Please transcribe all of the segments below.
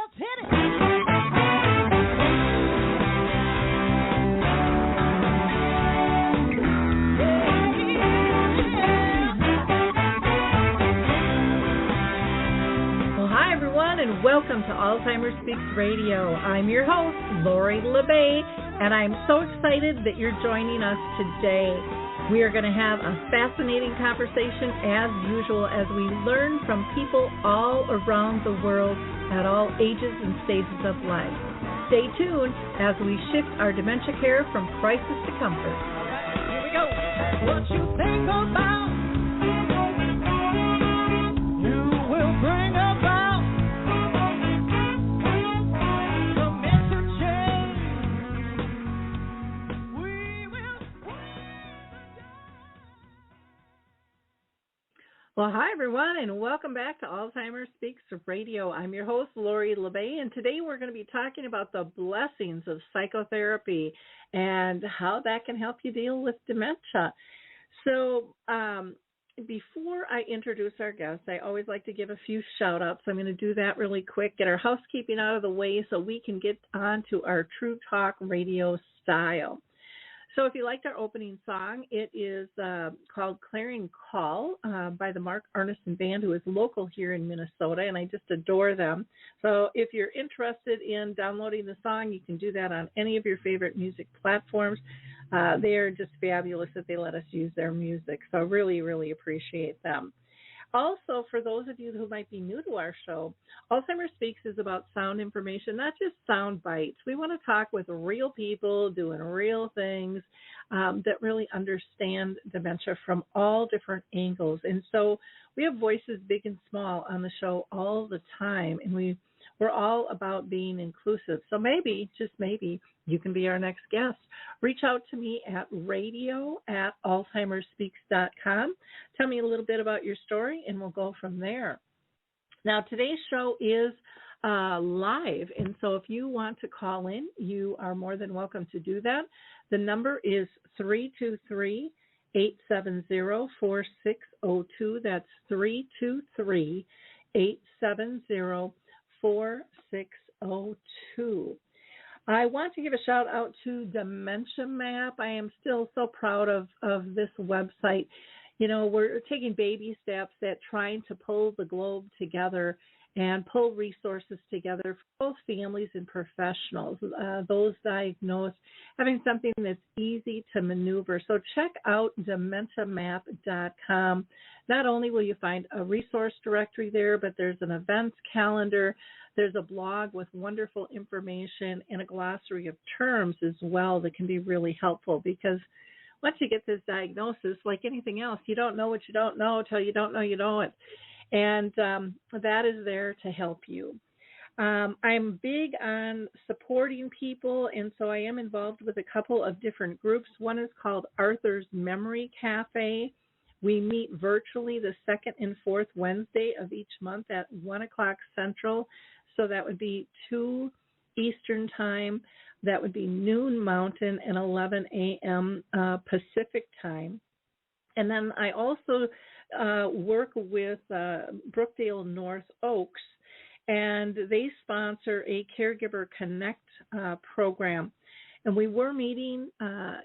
Let's hit it. And welcome to Alzheimer Speaks Radio. I'm your host, Lori LeBay, and I'm so excited that you're joining us today. We are going to have a fascinating conversation as usual as we learn from people all around the world at all ages and stages of life. Stay tuned as we shift our dementia care from crisis to comfort. All right, here we go. What you think about, you will bring about. Well, hi, everyone, and welcome back to Alzheimer Speaks Radio. I'm your host, Lori LeBay, and today we're going to be talking about the blessings of psychotherapy and how that can help you deal with dementia. So before I introduce our guests, I always like to give a few shout-outs. I'm going to do that really quick, get our housekeeping out of the way so we can get on to our True Talk radio style. So if you liked our opening song, it is called Clarion Call by the Mark Arneson Band, who is local here in Minnesota, and I just adore them. So if you're interested in downloading the song, you can do that on any of your favorite music platforms. They are just fabulous that they let us use their music, so really, really appreciate them. Also, for those of you who might be new to our show, Alzheimer Speaks is about sound information, not just sound bites. We want to talk with real people doing real things that really understand dementia from all different angles. And so we have voices big and small on the show all the time, and we're all about being inclusive. So maybe, just maybe, you can be our next guest. Reach out to me at radio@alzheimerspeaks.com. Tell me a little bit about your story, and we'll go from there. Now, today's show is live, and so if you want to call in, you are more than welcome to do that. The number is 323-870-4602. That's 323-870-4602. I want to give a shout out to Dementia Map. I am still so proud of this website. You know, we're taking baby steps at trying to pull the globe together and pull resources together for both families and professionals, those diagnosed, having something that's easy to maneuver. So check out dementiamap.com. Not only will you find a resource directory there, but there's an events calendar. There's a blog with wonderful information and a glossary of terms as well that can be really helpful, because once you get this diagnosis, like anything else, you don't know what you don't know until you don't know you know it. And that is there to help you. I'm big on supporting people, and so I am involved with a couple of different groups. One is called Arthur's Memory Cafe. We meet virtually the second and fourth Wednesday of each month at 1 o'clock Central. So that would be 2 Eastern Time. That would be noon Mountain and 11 a.m. Pacific Time. And then I also work with Brookdale North Oaks, and they sponsor a Caregiver Connect program. And we were meeting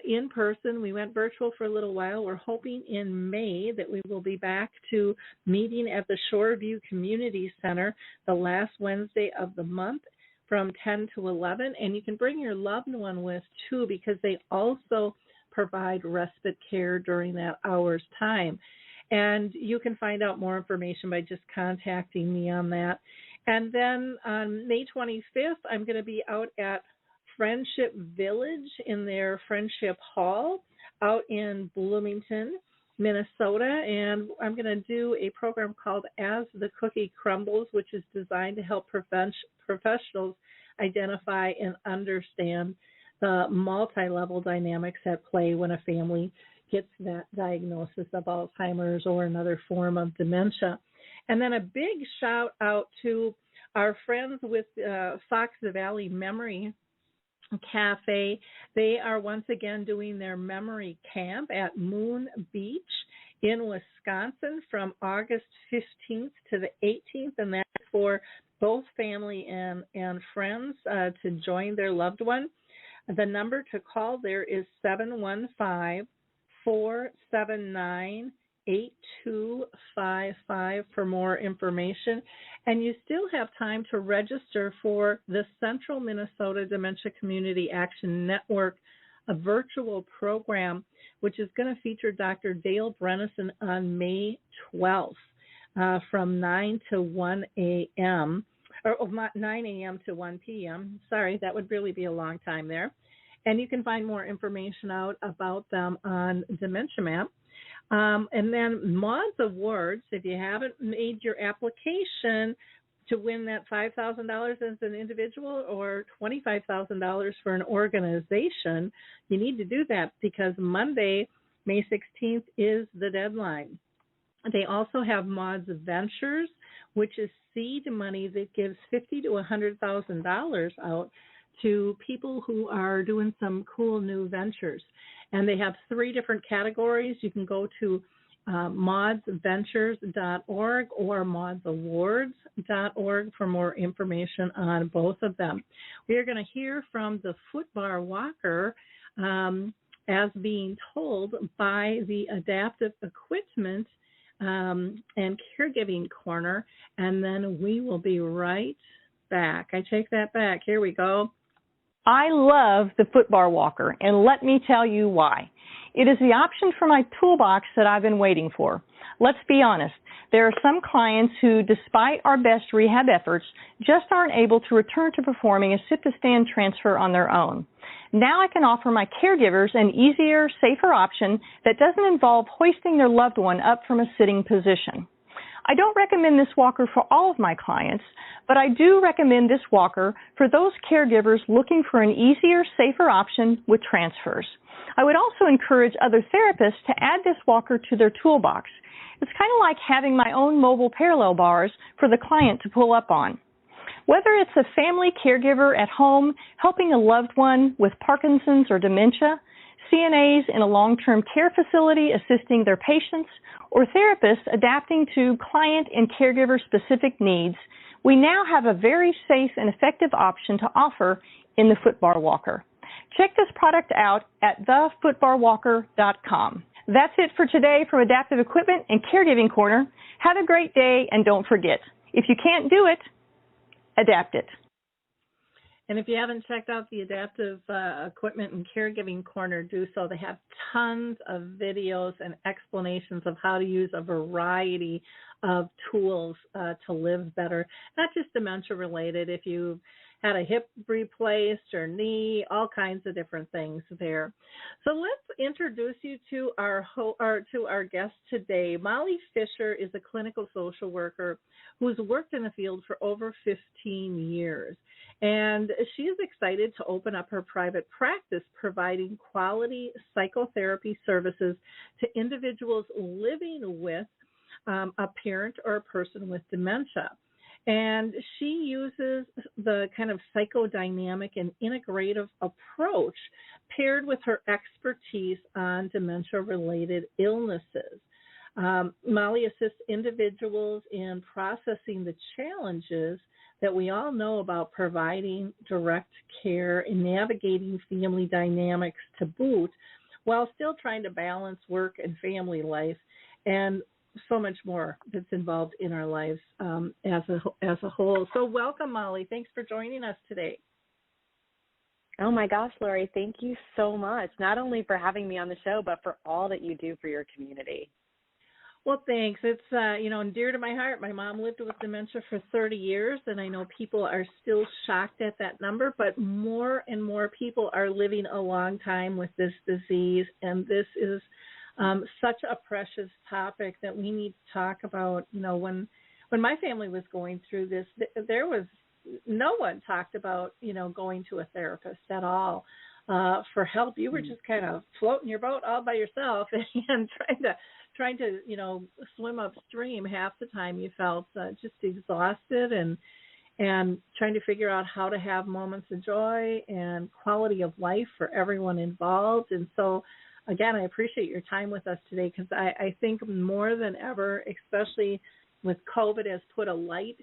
in person. We went virtual for a little while. We're hoping in May that we will be back to meeting at the Shoreview Community Center the last Wednesday of the month from 10 to 11. And you can bring your loved one with, too, because they also provide respite care during that hour's time. And you can find out more information by just contacting me on that. And then on May 25th, I'm going to be out at Friendship Village in their Friendship Hall out in Bloomington, Minnesota. And I'm going to do a program called As the Cookie Crumbles, which is designed to help professionals identify and understand the multi-level dynamics at play when a family gets that diagnosis of Alzheimer's or another form of dementia. And then a big shout out to our friends with Fox Valley Memory Cafe. They are once again doing their memory camp at Moon Beach in Wisconsin from August 15th to the 18th, and that's for both family and friends to join their loved one. The number to call there is 715-479-8255 for more information. And you still have time to register for the Central Minnesota Dementia Community Action Network, a virtual program which is going to feature Dr. Dale Brennison on May 12th from 9 to 1 a.m. or 9 a.m. to 1 p.m. Sorry, that would really be a long time there. And you can find more information out about them on Dementia Map. And then Maud's Awards, if you haven't made your application to win that $5,000 as an individual or $25,000 for an organization, you need to do that because Monday, May 16th, is the deadline. They also have Maud's Ventures, which is seed money that gives $50,000 to $100,000 out to people who are doing some cool new ventures. And they have 3 different categories. You can go to maudsventures.org or maudsawards.org for more information on both of them. We are going to hear from the footbar walker as being told by the Adaptive Equipment and Caregiving Corner, and then we will be right back. I take that back. Here we go. I love the footbar walker, and let me tell you why. It is the option for my toolbox that I've been waiting for. Let's be honest, there are some clients who, despite our best rehab efforts, just aren't able to return to performing a sit-to-stand transfer on their own. Now I can offer my caregivers an easier, safer option that doesn't involve hoisting their loved one up from a sitting position. I don't recommend this walker for all of my clients, but I do recommend this walker for those caregivers looking for an easier, safer option with transfers. I would also encourage other therapists to add this walker to their toolbox. It's kind of like having my own mobile parallel bars for the client to pull up on. Whether it's a family caregiver at home helping a loved one with Parkinson's or dementia, CNAs in a long-term care facility assisting their patients, or therapists adapting to client and caregiver-specific needs, we now have a very safe and effective option to offer in the footbar walker. Check this product out at thefootbarwalker.com. That's it for today from Adaptive Equipment and Caregiving Corner. Have a great day, and don't forget, if you can't do it, adapt it. And if you haven't checked out the Adaptive Equipment and Caregiving Corner, do so. They have tons of videos and explanations of how to use a variety of tools to live better, not just dementia related. If you had a hip replaced or knee, all kinds of different things there. So let's introduce you to our guest today. Molly Fisher is a clinical social worker who's worked in the field for over 15 years. And she is excited to open up her private practice providing quality psychotherapy services to individuals living with a parent or a person with dementia. And she uses the kind of psychodynamic and integrative approach paired with her expertise on dementia-related illnesses. Molly assists individuals in processing the challenges that we all know about providing direct care and navigating family dynamics to boot, while still trying to balance work and family life and so much more that's involved in our lives as a whole. So welcome, Molly. Thanks for joining us today. Oh, my gosh, Lori, thank you so much, not only for having me on the show, but for all that you do for your community. Well, thanks. It's, dear to my heart. My mom lived with dementia for 30 years, and I know people are still shocked at that number, but more and more people are living a long time with this disease, and this is such a precious topic that we need to talk about. When my family was going through this, there was no one talked about, going to a therapist at all for help. You were just kind of floating your boat all by yourself and trying to swim upstream. Half the time you felt just exhausted and trying to figure out how to have moments of joy and quality of life for everyone involved. And so, again, I appreciate your time with us today because I think more than ever, especially with COVID, has put a light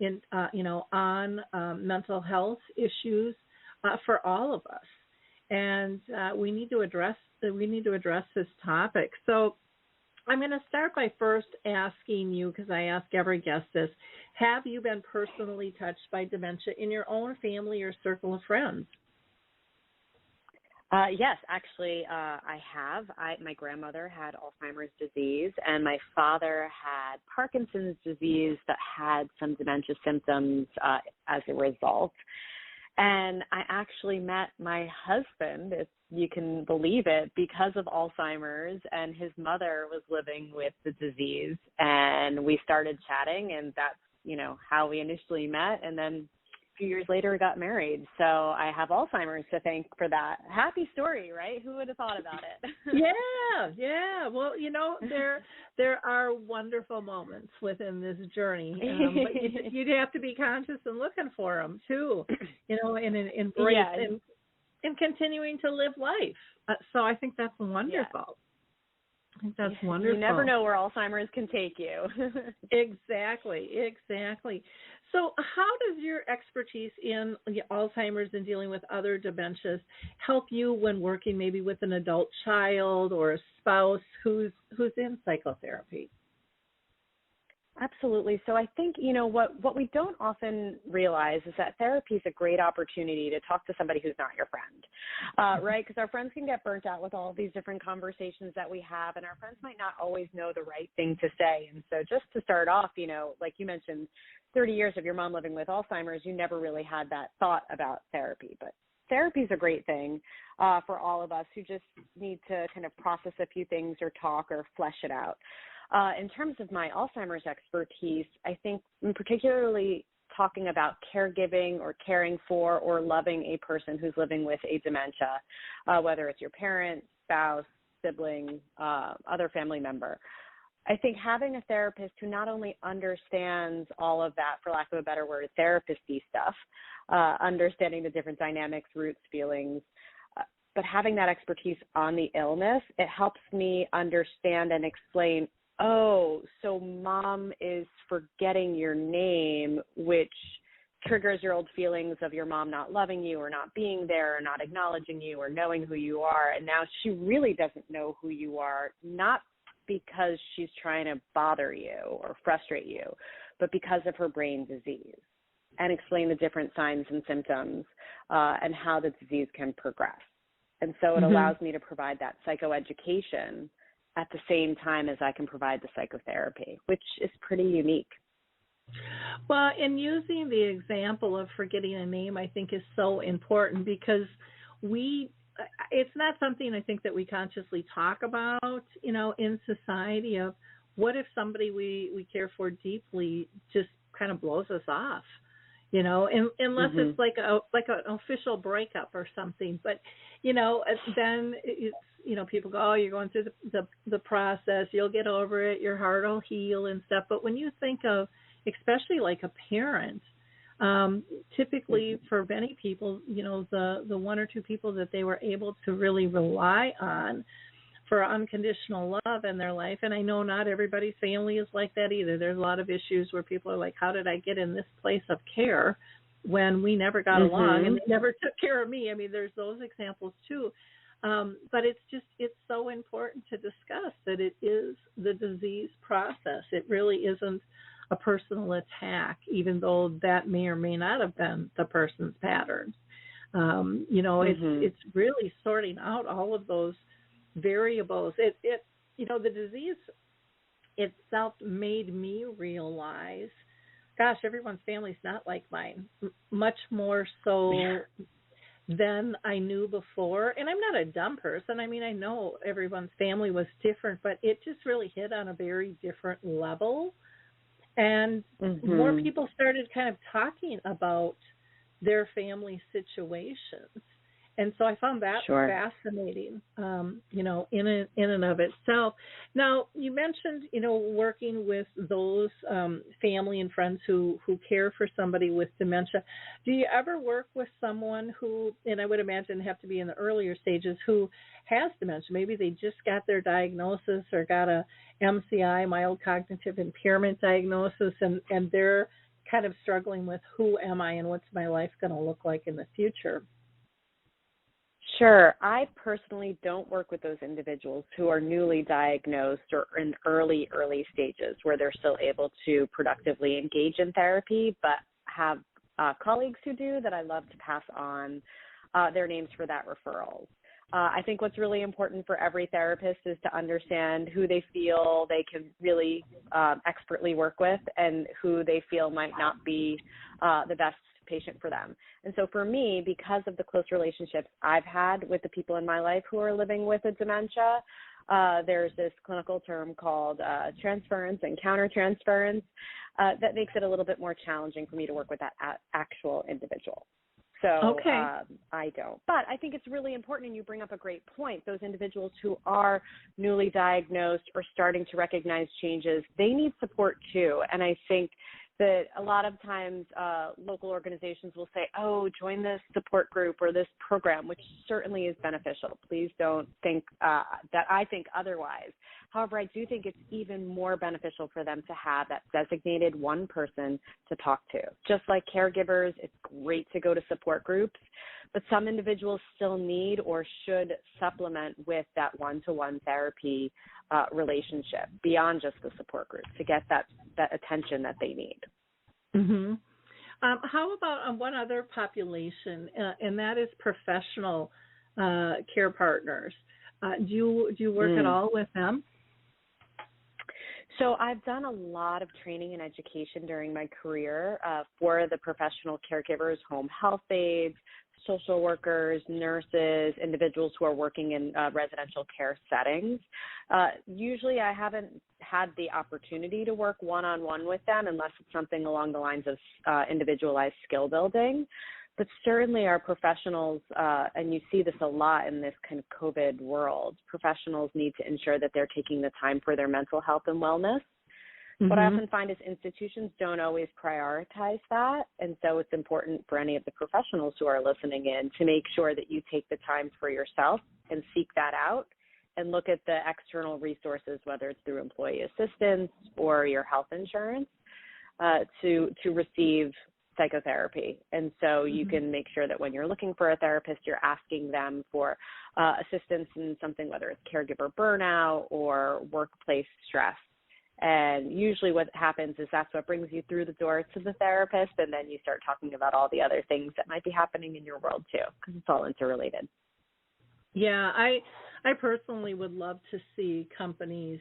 on mental health issues for all of us, and we need to address this topic. So I'm going to start by first asking you, because I ask every guest this: have you been personally touched by dementia in your own family or circle of friends? Yes, actually, I have. My grandmother had Alzheimer's disease, and my father had Parkinson's disease that had some dementia symptoms as a result. And I actually met my husband, if you can believe it, because of Alzheimer's, and his mother was living with the disease. And we started chatting, and that's, how we initially met. And then a few years later, we got married. So I have Alzheimer's to thank for that. Happy story, right? Who would have thought about it? Yeah. Well, there are wonderful moments within this journey, but you'd have to be conscious and looking for them too, and embrace and continuing to live life. So I think that's wonderful. Yeah. I think that's wonderful. You never know where Alzheimer's can take you. Exactly. So how does your expertise in Alzheimer's and dealing with other dementias help you when working maybe with an adult child or a spouse who's in psychotherapy? Absolutely. So I think, what we don't often realize is that therapy is a great opportunity to talk to somebody who's not your friend, right? Because our friends can get burnt out with all of these different conversations that we have, and our friends might not always know the right thing to say. And so just to start off, like you mentioned, 30 years of your mom living with Alzheimer's, you never really had that thought about therapy. But therapy is a great thing for all of us who just need to kind of process a few things or talk or flesh it out. In terms of my Alzheimer's expertise, I think particularly talking about caregiving or caring for or loving a person who's living with a dementia, whether it's your parent, spouse, sibling, other family member. I think having a therapist who not only understands all of that, for lack of a better word, therapist-y stuff, understanding the different dynamics, roots, feelings, but having that expertise on the illness, it helps me understand and explain, so mom is forgetting your name, which triggers your old feelings of your mom not loving you or not being there or not acknowledging you or knowing who you are. And now she really doesn't know who you are, not because she's trying to bother you or frustrate you, but because of her brain disease, and explain the different signs and symptoms and how the disease can progress. And so it allows me to provide that psychoeducation at the same time as I can provide the psychotherapy, which is pretty unique. Well, and using the example of forgetting a name, I think, is so important because it's not something I think that we consciously talk about, in society, of what if somebody we care for deeply just kind of blows us off, unless it's like an official breakup or something. But, then it's, people go, oh, you're going through the process, you'll get over it, your heart will heal and stuff. But when you think of, especially like a parent, typically for many people, the one or two people that they were able to really rely on for unconditional love in their life. And I know not everybody's family is like that either. There's a lot of issues where people are like, how did I get in this place of care when we never got along and they never took care of me? I mean, there's those examples too. But it's so important to discuss that it is the disease process. It really isn't a personal attack, even though that may or may not have been the person's patterns. It's really sorting out all of those variables. The disease itself made me realize, gosh, everyone's family's not like mine, much more so than I knew before. And I'm not a dumb person. I mean, I know everyone's family was different, but it just really hit on a very different level. And more people started kind of talking about their family situations. And so I found that fascinating, in and of itself. Now, you mentioned, working with those family and friends who care for somebody with dementia. Do you ever work with someone who, and I would imagine have to be in the earlier stages, who has dementia? Maybe they just got their diagnosis or got a MCI, mild cognitive impairment diagnosis, and they're kind of struggling with who am I and what's my life going to look like in the future. Sure. I personally don't work with those individuals who are newly diagnosed or in early stages where they're still able to productively engage in therapy, but have colleagues who do that I love to pass on their names for that referral. I think what's really important for every therapist is to understand who they feel they can really expertly work with and who they feel might not be the best patient for them. And so for me, because of the close relationships I've had with the people in my life who are living with a dementia, there's this clinical term called transference and countertransference that makes it a little bit more challenging for me to work with that actual individual. So I don't. But I think it's really important, and you bring up a great point, those individuals who are newly diagnosed or starting to recognize changes, they need support too. And I think that a lot of times local organizations will say, oh, join this support group or this program, which certainly is beneficial. Please don't think that I think otherwise. However, I do think it's even more beneficial for them to have that designated one person to talk to. Just like caregivers, it's great to go to support groups, but some individuals still need or should supplement with that one-to-one therapy relationship beyond just the support group to get that attention that they need. Mm-hmm. How about one other population, and that is professional care partners? Do you work at all with them? So I've done a lot of training and education during my career for the professional caregivers, home health aides, social workers, nurses, individuals who are working in residential care settings. Usually I haven't had the opportunity to work one-on-one with them unless it's something along the lines of individualized skill building. But certainly our professionals, and you see this a lot in this kind of COVID world, professionals need to ensure that they're taking the time for their mental health and wellness. Mm-hmm. What I often find is institutions don't always prioritize that, and so it's important for any of the professionals who are listening in to make sure that you take the time for yourself and seek that out and look at the external resources, whether it's through employee assistance or your health insurance, to receive psychotherapy. And so you can make sure that when you're looking for a therapist, you're asking them for assistance in something, whether it's caregiver burnout or workplace stress. And usually what happens is that's what brings you through the door to the therapist, and then you start talking about all the other things that might be happening in your world too, because it's all interrelated. Yeah, I personally would love to see companies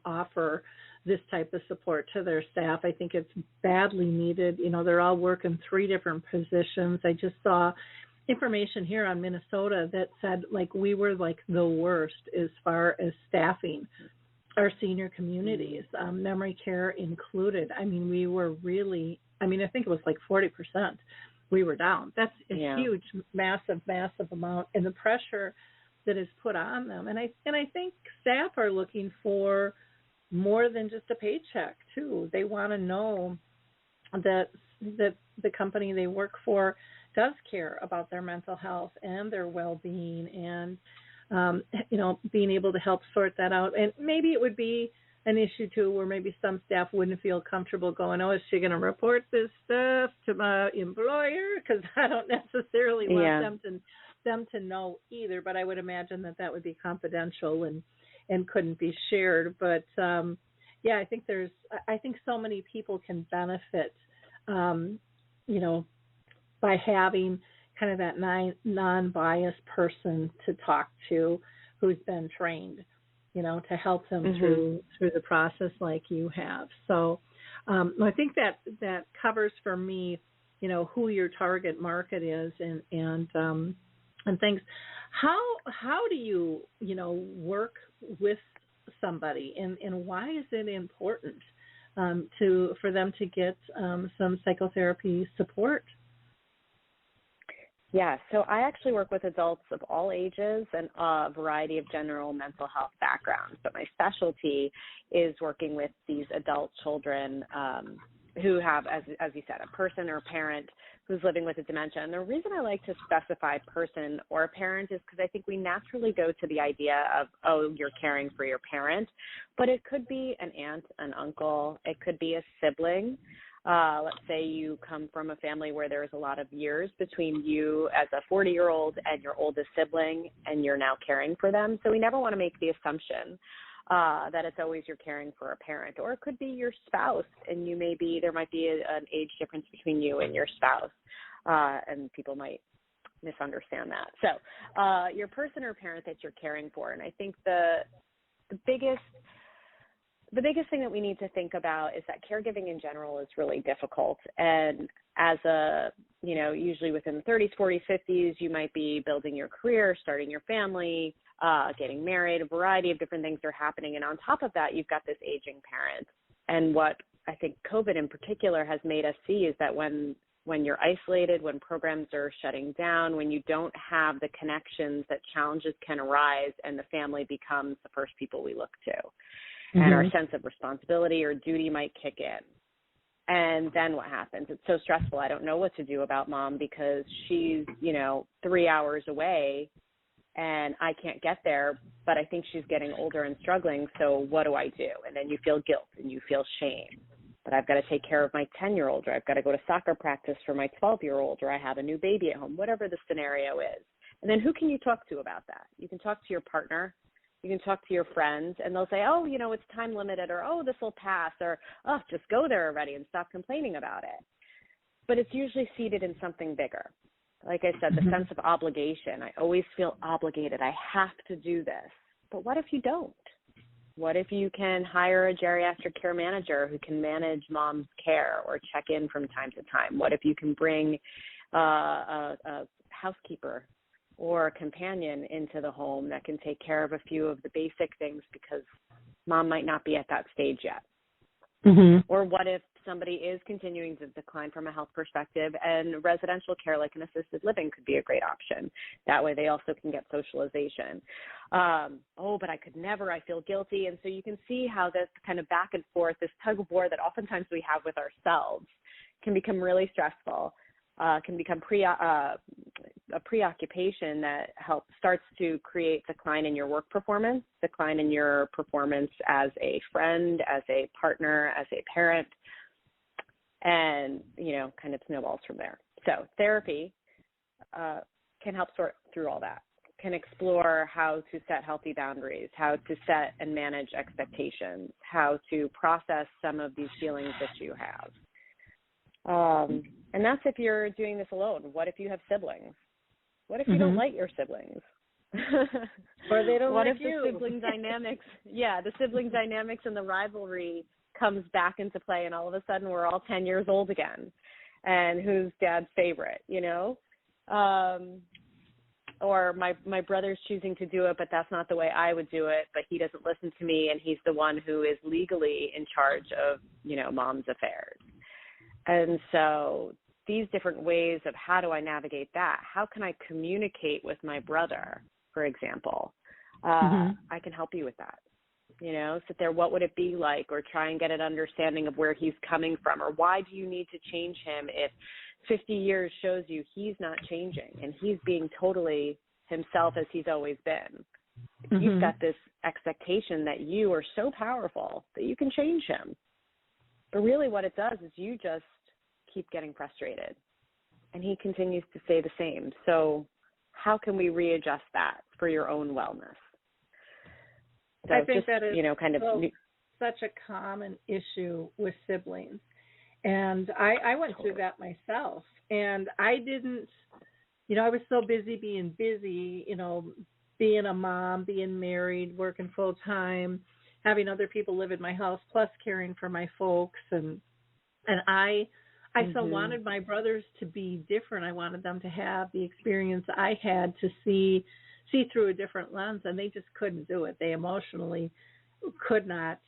offer this type of support to their staff. I think it's badly needed. You know, they're all working 3 different positions. I just saw information here on Minnesota that said, like, we were like the worst as far as staffing our senior communities, memory care included. I mean, we were really, I think it was like 40% we were down. That's a huge, massive amount, and the pressure that is put on them. And I think staff are looking for more than just a paycheck too. They want to know that the company they work for does care about their mental health and their well-being, and being able to help sort that out. And maybe it would be an issue too where maybe some staff wouldn't feel comfortable going, oh, is she going to report this stuff to my employer? Because I don't necessarily want them to know either. But I would imagine that would be confidential and couldn't be shared. But I think so many people can benefit, by having kind of that non-biased person to talk to who's been trained, to help them through the process like you have. So I think that covers for me, who your target market is and things. How do you, work with somebody, and why is it important for them to get some psychotherapy support? Yeah, so I actually work with adults of all ages and a variety of general mental health backgrounds, but my specialty is working with these adult children who have, as you said, a person or a parent who's living with a dementia. And the reason I like to specify person or a parent is because I think we naturally go to the idea of, oh, you're caring for your parent, but it could be an aunt, an uncle, it could be a sibling. Let's say you come from a family where there's a lot of years between you as a 40-year-old and your oldest sibling, and you're now caring for them. So we never want to make the assumption that it's always you're caring for a parent, or it could be your spouse, and there might be an age difference between you and your spouse, and people might misunderstand that. So your person or parent that you're caring for, and I think the biggest thing that we need to think about is that caregiving in general is really difficult. And as usually within the 30s, 40s, 50s, you might be building your career, starting your family, getting married, a variety of different things are happening. And on top of that, you've got this aging parent. And what I think COVID in particular has made us see is that when you're isolated, when programs are shutting down, when you don't have the connections, that challenges can arise and the family becomes the first people we look to. And our sense of responsibility or duty might kick in. And then what happens? It's so stressful. I don't know what to do about mom because she's, 3 hours away and I can't get there, but I think she's getting older and struggling. So what do I do? And then you feel guilt and you feel shame. But I've got to take care of my 10-year-old, or I've got to go to soccer practice for my 12-year-old, or I have a new baby at home, whatever the scenario is. And then who can you talk to about that? You can talk to your partner. You can talk to your friends, and they'll say, oh, it's time limited, or, oh, this will pass, or, oh, just go there already and stop complaining about it. But it's usually seated in something bigger. Like I said, the sense of obligation. I always feel obligated. I have to do this. But what if you don't? What if you can hire a geriatric care manager who can manage mom's care or check in from time to time? What if you can bring a housekeeper or a companion into the home that can take care of a few of the basic things because mom might not be at that stage yet? Or what if somebody is continuing to decline from a health perspective, and residential care like an assisted living could be a great option. That way they also can get socialization. But I could never, I feel guilty. And so you can see how this kind of back and forth, this tug of war that oftentimes we have with ourselves can become really stressful, can become a preoccupation that starts to create decline in your work performance, decline in your performance as a friend, as a partner, as a parent, and, kind of snowballs from there. So therapy can help sort through all that, can explore how to set healthy boundaries, how to set and manage expectations, how to process some of these feelings that you have. And that's if you're doing this alone. What if you have siblings? What if you don't like your siblings? Or they don't what like if you? The sibling dynamics, the sibling dynamics and the rivalry comes back into play, and all of a sudden we're all 10 years old again. And who's dad's favorite, Or my brother's choosing to do it, but that's not the way I would do it, but he doesn't listen to me, and he's the one who is legally in charge of, mom's affairs. And so these different ways of how do I navigate that? How can I communicate with my brother, for example? I can help you with that. Sit there, what would it be like? Or try and get an understanding of where he's coming from. Or why do you need to change him if 50 years shows you he's not changing and he's being totally himself as he's always been? You've got this expectation that you are so powerful that you can change him. But really what it does is you just keep getting frustrated, and he continues to stay the same. So how can we readjust that for your own wellness? So I think just, that is such a common issue with siblings. And I went through that myself. And I didn't, I was so busy being busy, being a mom, being married, working full time, having other people live in my house, plus caring for my folks. And I so wanted my brothers to be different. I wanted them to have the experience I had, to see through a different lens, and they just couldn't do it. They emotionally could not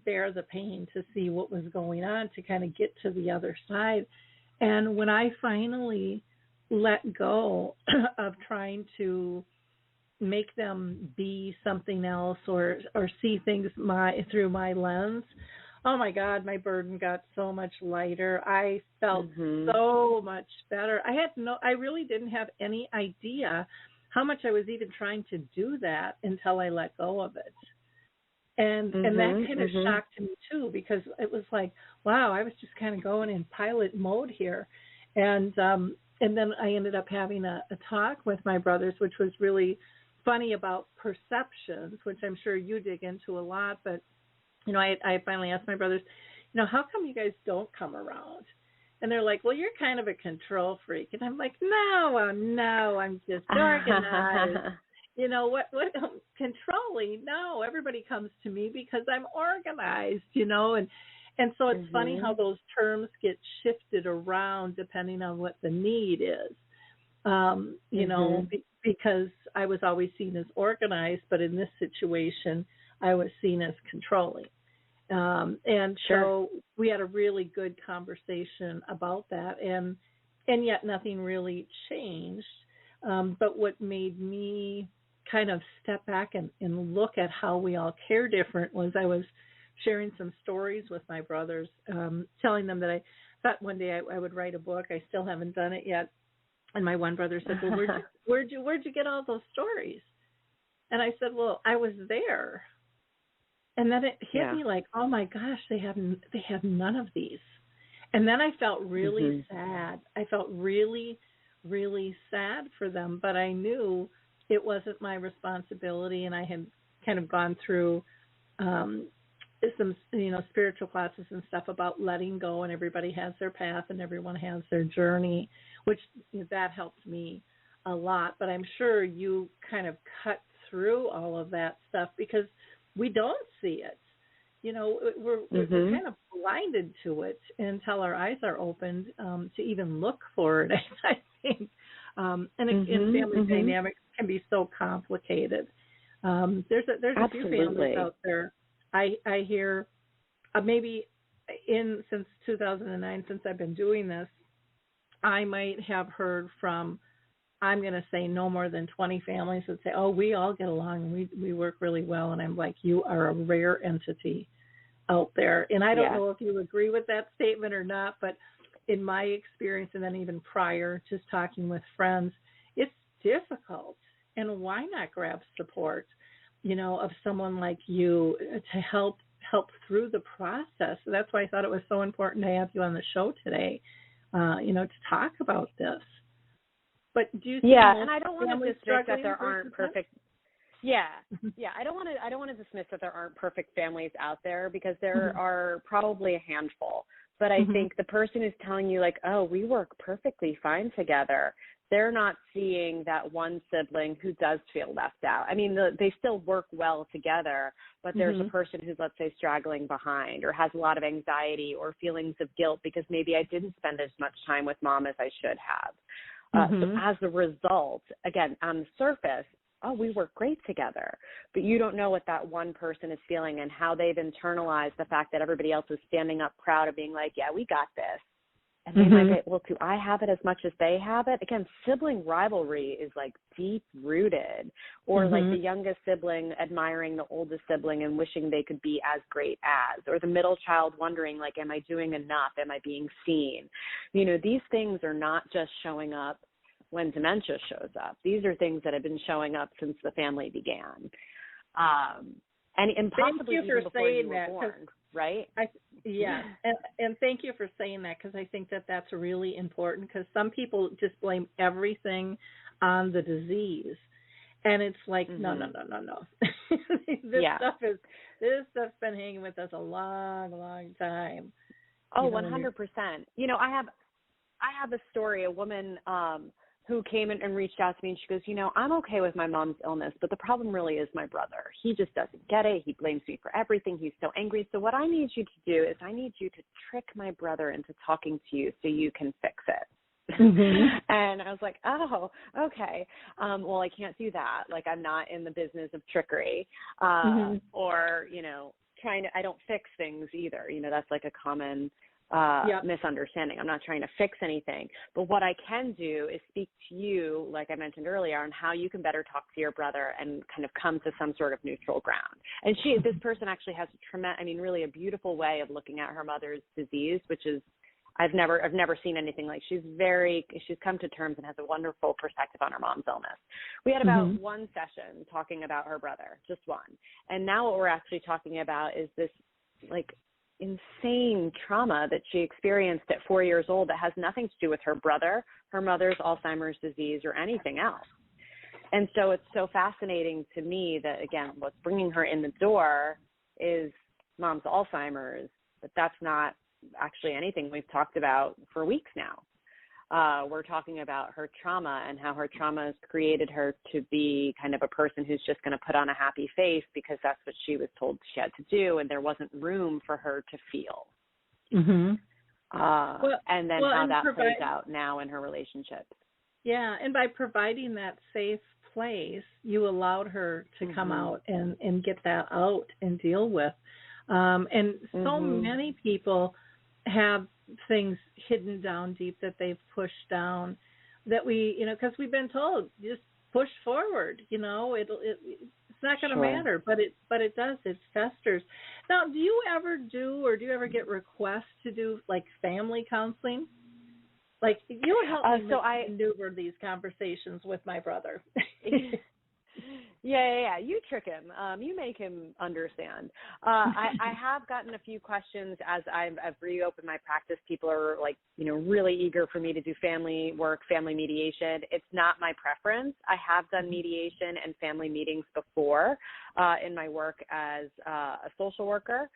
bear the pain to see what was going on, to kind of get to the other side. And when I finally let go of trying to make them be something else or see things through my lens, oh my God, my burden got so much lighter. I felt so much better. I really didn't have any idea how much I was even trying to do that until I let go of it. And that kind of shocked me too, because it was like, wow, I was just kind of going in pilot mode here. And then I ended up having a talk with my brothers, which was really funny, about perceptions, which I'm sure you dig into a lot. But, you know, I finally asked my brothers, you know, how come you guys don't come around? And they're like, well, you're kind of a control freak. And I'm like, no, I'm just organized. You know, what controlling? No, everybody comes to me because I'm organized, you know, and so it's funny how those terms get shifted around depending on what the need is, you know, because I was always seen as organized, but in this situation, I was seen as controlling. And so we had a really good conversation about that, and yet nothing really changed. But what made me kind of step back and look at how we all care different was I was sharing some stories with my brothers, telling them that I thought one day I would write a book. I still haven't done it yet. And my one brother said, well, where'd you get all those stories? And I said, well, I was there. And then it hit me like, oh my gosh, they have none of these. And then I felt really sad. I felt really, really sad for them, but I knew it wasn't my responsibility, and I had kind of gone through some, you know, spiritual classes and stuff about letting go, and everybody has their path and everyone has their journey, which that helped me a lot. But I'm sure you kind of cut through all of that stuff because we don't see it. You know, we're kind of blinded to it until our eyes are opened to even look for it, I think. And family dynamics can be so complicated. There's a few families out there. I hear maybe since 2009, since I've been doing this, I might have heard from, I'm going to say, no more than 20 families that say, oh, we all get along and we work really well. And I'm like, you are a rare entity out there. And I don't know if you agree with that statement or not, but in my experience, and then even prior, just talking with friends, it's difficult. And why not grab support, you know, of someone like you to help through the process? So that's why I thought it was so important to have you on the show today, you know, to talk about this. But do you see and I don't want to dismiss that there aren't perfect. I don't want to dismiss that there aren't perfect families out there, because there are probably a handful. But I think the person who's telling you, like, oh, we work perfectly fine together, they're not seeing that one sibling who does feel left out. I mean, they still work well together, but there's a person who's, let's say, straggling behind or has a lot of anxiety or feelings of guilt because maybe I didn't spend as much time with mom as I should have. So as a result, again, on the surface, oh, we work great together, but you don't know what that one person is feeling and how they've internalized the fact that everybody else is standing up proud of being like, yeah, we got this. And they might say, well, do I have it as much as they have it? Again, sibling rivalry is like deep rooted, or like the youngest sibling admiring the oldest sibling and wishing they could be as great as, or the middle child wondering, like, am I doing enough? Am I being seen? You know, these things are not just showing up when dementia shows up. These are things that have been showing up since the family began. And possibly even before you were born, right? And thank you for saying that, because I think that that's really important, because some people just blame everything on the disease. And it's like, no. This stuff's been hanging with us a long, long time. Oh, 100%. You know, I have a story, a woman who came in and reached out to me, and she goes, you know, I'm okay with my mom's illness, but the problem really is my brother. He just doesn't get it. He blames me for everything. He's so angry. So what I need you to do is I need you to trick my brother into talking to you so you can fix it. And I was like, oh, okay. Well, I can't do that. Like, I'm not in the business of trickery or, you know, I don't fix things either. You know, that's like a common misunderstanding. I'm not trying to fix anything, but what I can do is speak to you, like I mentioned earlier, on how you can better talk to your brother and kind of come to some sort of neutral ground. And this person actually has really a beautiful way of looking at her mother's disease, which is, I've never seen anything like. She's come to terms and has a wonderful perspective on her mom's illness. We had about one session talking about her brother, just one. And now what we're actually talking about is this, like, insane trauma that she experienced at 4 years old that has nothing to do with her brother, her mother's Alzheimer's disease, or anything else. And so it's so fascinating to me that, again, what's bringing her in the door is mom's Alzheimer's, but that's not actually anything we've talked about for weeks now. We're talking about her trauma and how her trauma has created her to be kind of a person who's just going to put on a happy face because that's what she was told she had to do, and there wasn't room for her to feel. Mm-hmm. And then how that plays out now in her relationships. Yeah, and by providing that safe place, you allowed her to come out and get that out and deal with. And so many people have things hidden down deep that they've pushed down that we, because we've been told just push forward, it's not going to matter, but it does, it festers. Now, do you ever get requests to do like family counseling? Like, you help me maneuver these conversations with my brother. Yeah. You trick him. You make him understand. I have gotten a few questions as I've reopened my practice. People are like, really eager for me to do family work, family mediation. It's not my preference. I have done mediation and family meetings before in my work as a social worker.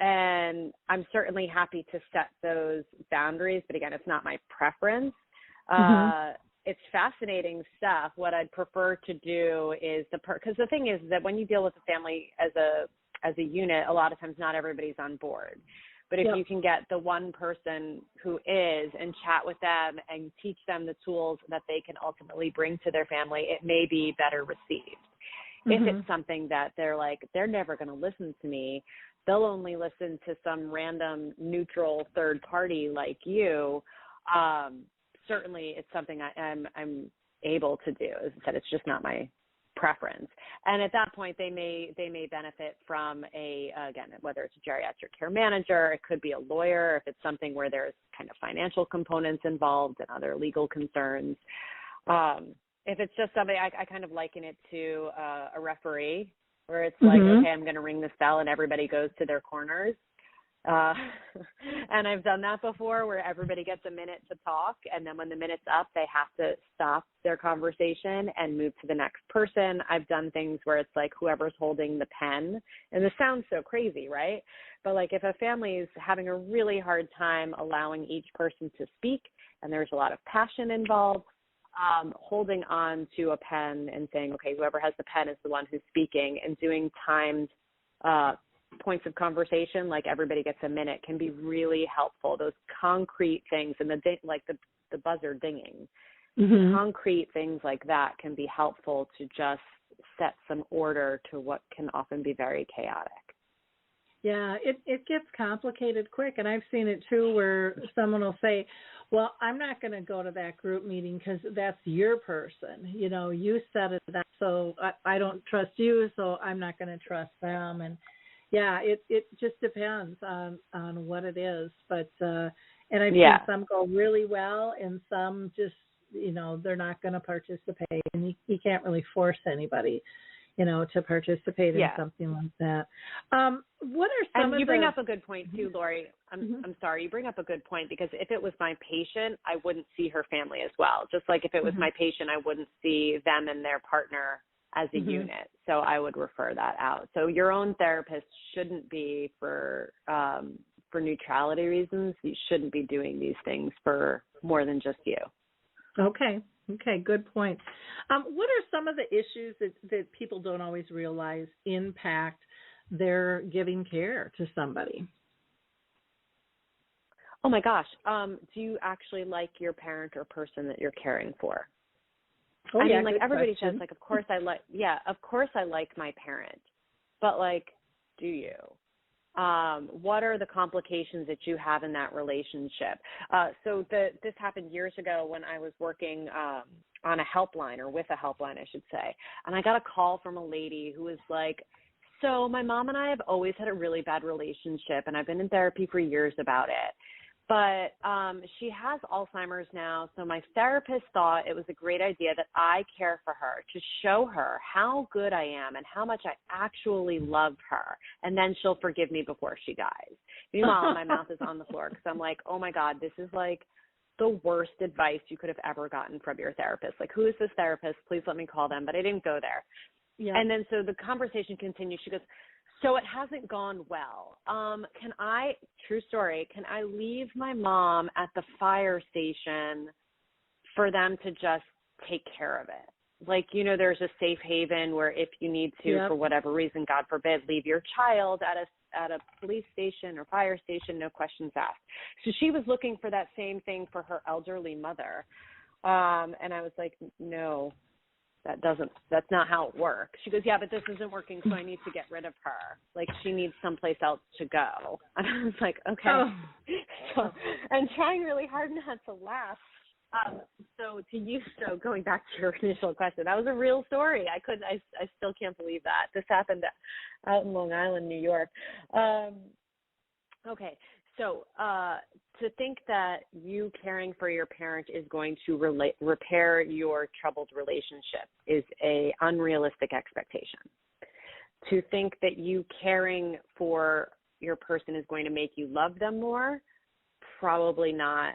And I'm certainly happy to set those boundaries. But again, it's not my preference. It's fascinating stuff. What I'd prefer to do is because the thing is that when you deal with a family as a unit, a lot of times not everybody's on board. But if you can get the one person who is and chat with them and teach them the tools that they can ultimately bring to their family, it may be better received. If it's something that they're like, they're never going to listen to me, they'll only listen to some random neutral third party like you, certainly it's something I'm able to do. As I said, it's just not my preference. And at that point, they may benefit from again, whether it's a geriatric care manager, it could be a lawyer, if it's something where there's kind of financial components involved and other legal concerns. If it's just somebody, I kind of liken it to a referee, where it's like, okay, I'm going to ring this bell and everybody goes to their corners. And I've done that before, where everybody gets a minute to talk, and then when the minute's up, they have to stop their conversation and move to the next person. I've done things where it's like whoever's holding the pen, and this sounds so crazy, right? But like if a family is having a really hard time allowing each person to speak, and there's a lot of passion involved, holding on to a pen and saying, okay, whoever has the pen is the one who's speaking, and doing timed points of conversation, like everybody gets a minute, can be really helpful. Those concrete things, and the buzzer dinging, concrete things like that can be helpful to just set some order to what can often be very chaotic. Yeah, it gets complicated quick, and I've seen it too, where someone will say, well, I'm not going to go to that group meeting because that's your person. You set it up, so I don't trust you, so I'm not going to trust them. And yeah, it just depends on what it is. But and I've seen some go really well, and some just, they're not going to participate, and you can't really force anybody, to participate in something like that. What are some and you bring up a good point too, Lori. I'm sorry, you bring up a good point, because if it was my patient, I wouldn't see her family as well. Just like if it was my patient, I wouldn't see them and their partner as a unit. So I would refer that out. So your own therapist shouldn't be for neutrality reasons. You shouldn't be doing these things for more than just you. Okay, good point. What are some of the issues that people don't always realize impact their giving care to somebody? Oh my gosh. Do you actually like your parent or person that you're caring for? Oh, I mean, like everybody question. says, like, of course I like my parent, but like, do you? What are the complications that you have in that relationship? So this happened years ago when I was working on a helpline, or with a helpline, I should say. And I got a call from a lady who was like, so my mom and I have always had a really bad relationship, and I've been in therapy for years about it. But she has Alzheimer's now, so my therapist thought it was a great idea that I care for her, to show her how good I am and how much I actually love her, and then she'll forgive me before she dies. Meanwhile, my mouth is on the floor because I'm like, oh my God, this is like the worst advice you could have ever gotten from your therapist. Like, who is this therapist? Please let me call them. But I didn't go there. Yeah. And then so the conversation continues. She goes, so it hasn't gone well. True story, can I leave my mom at the fire station for them to just take care of it? Like, you know, there's a safe haven where if you need to, for whatever reason, God forbid, leave your child at a police station or fire station, no questions asked. So she was looking for that same thing for her elderly mother. And I was like, no. That's not how it works. She goes, yeah, but this isn't working, so I need to get rid of her. Like, she needs someplace else to go. And I was like, okay. Oh. So, and trying really hard not to laugh. So going back to your initial question, that was a real story. I still can't believe that. This happened out in Long Island, New York. Okay. So to think that you caring for your parent is going to repair your troubled relationship is an unrealistic expectation. To think that you caring for your person is going to make you love them more, probably not